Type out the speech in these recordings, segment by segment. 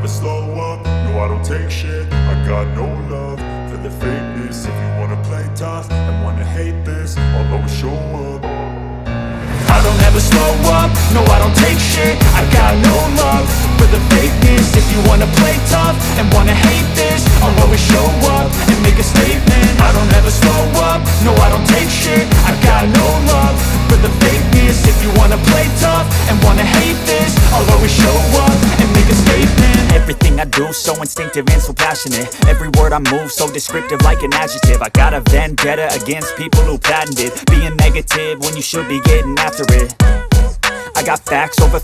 slow up, no I don't take shit. I got no love for the fakeness. If you wanna play tough and wanna hate this, I'll always show up. I don't ever slow up, no I don't take shit. I got no love for the fakeness. If you wanna play tough and wanna hate this, I'll always show up and make a statement. I don't ever slow up, no I don't take shit. I got no love for the fakeness. If you wanna play tough and wanna hate this, I'll always show up and make a statement. Everything I do so instinctive and so passionate. Every word I move so descriptive like an adjective. I got a vendetta against people who patented being negative when you should be getting after it. I got facts over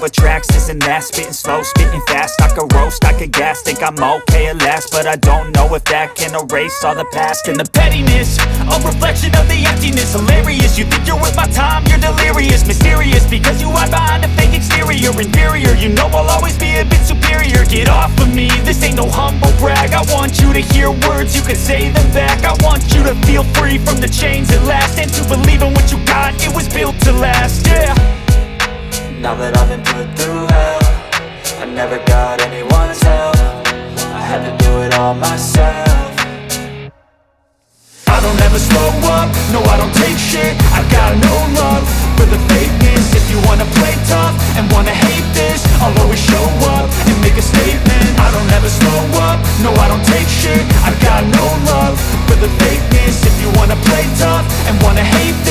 tracks, this and that. Spitting slow, spitting fast, I could roast, I could gas. Think I'm okay at last, but I don't know if that can erase all the past. And the pettiness, a reflection of the emptiness. Hilarious, you think you're worth my time, you're delirious. Mysterious, because you hide behind a fake exterior. Inferior, you know I'll always be a bit superior. Get off of me, this ain't no humble brag. I want you to hear words, you can say them back. I want you to feel free from the chains at last, and to believe in what you got, it was built to last, yeah. Now that I've been put through hell, I never got anyone's help. I had to do it all myself. I don't ever slow up, no I don't take shit. I got no love for the fakeness. If you wanna play tough and wanna hate